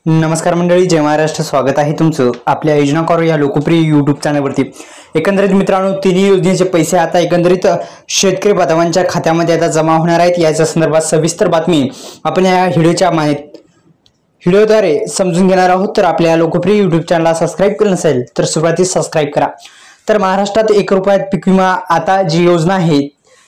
नमस्कार मंडळी, जय महाराष्ट्र. स्वागत आहे तुमचं आपल्या योजना कॉर या लोकप्रिय यूट्यूब चॅनलवरती. एकंदरीत मित्रांनो, तिन्ही योजनेचे पैसे आता एकंदरीत शेतकरी बांधवांच्या खात्यामध्ये आता जमा होणार आहेत. याच्या संदर्भात सविस्तर बातमी आपण या व्हिडिओद्वारे समजून घेणार आहोत. तर आपल्या लोकप्रिय यूट्यूब चॅनलला सबस्क्राईब केलं नसेल तर सुरुवातीस सबस्क्राईब करा. तर महाराष्ट्रात 1 रुपयात पीक विमा आता जी योजना आहे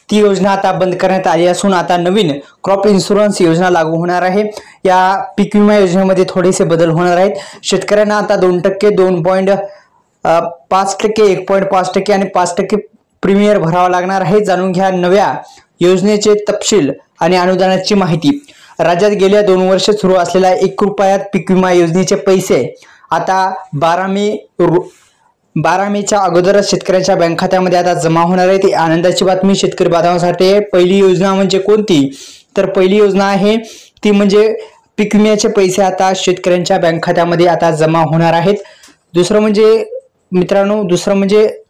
ती योजना आता बंद करण्यात आली असून आता नवीन क्रॉप इन्शुरन्स योजना लागू होणार आहे. या पीक विमा योजनेमध्ये थोडेसे बदल होणार आहेत. शेतकऱ्यांना आता 2%, 2.5%, 1.5% आणि 5% प्रीमियर भरावा लागणार आहे. जाणून घ्या नव्या योजनेचे तपशील आणि अनुदानाची माहिती. राज्यात गेल्या 2 वर्ष सुरू असलेल्या 1 रुपयात पीक विमा योजनेचे पैसे आता 12 मेच्या अगोदरच शेतकऱ्यांच्या बँक खात्यामध्ये आता जमा होणार आहे. ती आनंदाची बातमी शेतकरी बांधवांसाठी. पहिली योजना म्हणजे कोणती? तर पहिली योजना आहे ती म्हणजे पीक विम्याचे पैसे आता शेतकऱ्यांच्या बँक खात्यामध्ये आता जमा होणार आहेत. दुसरं म्हणजे मित्रांनो,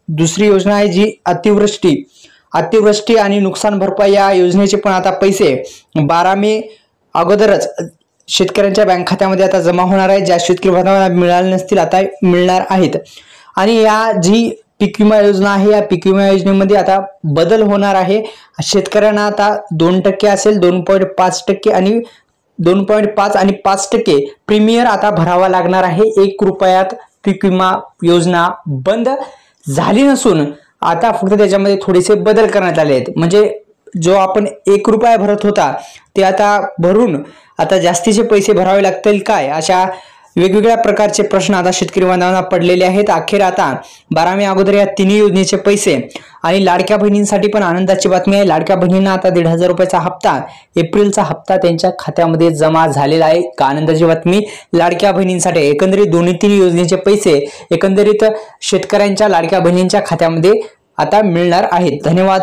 दुसरी योजना आहे जी अतिवृष्टी आणि नुकसान भरपाई या योजनेचे पण आता पैसे 12 मे अगोदरच शेतकऱ्यांच्या बँक खात्यामध्ये आता जमा होणार आहे. ज्या शेतकरी बांधवांना मिळाले नसतील आता मिळणार आहेत. आणि या जी पीक विमा योजना आहे या पीक विमा योजनेमध्ये आता बदल होणार आहे. शेतकऱ्यांना आता 2% असेल, 2.5% आणि 2.5 आणि 5% प्रीमियर आता भरावा लागणार आहे. 1 रुपयात पीक विमा योजना बंद झाली नसून आता फक्त त्याच्यामध्ये थोडेसे बदल करण्यात आले आहेत. म्हणजे जो आपण 1 रुपया भरत होता ते आता भरून आता जास्तीचे पैसे भरावे लागतील काय, अशा वेगवेगळ्या प्रकारचे प्रश्न आता शेतकरी बांधवांना पडलेले आहेत. अखेर आता 12 मे अगोदर या तिन्ही योजनेचे पैसे आणि लाडक्या बहिणींसाठी पण आनंदाची बातमी आहे. लाडक्या बहिणींना आता 1,500 रुपयाचा हप्ता, एप्रिलचा हप्ता त्यांच्या खात्यामध्ये जमा झालेला आहे. आनंदाची बातमी लाडक्या बहिणींसाठी. एकंदरीत दोन्ही तिन्ही योजनेचे पैसे एकंदरीत शेतकऱ्यांच्या लाडक्या बहिणींच्या खात्यामध्ये आता मिळणार आहेत. धन्यवाद.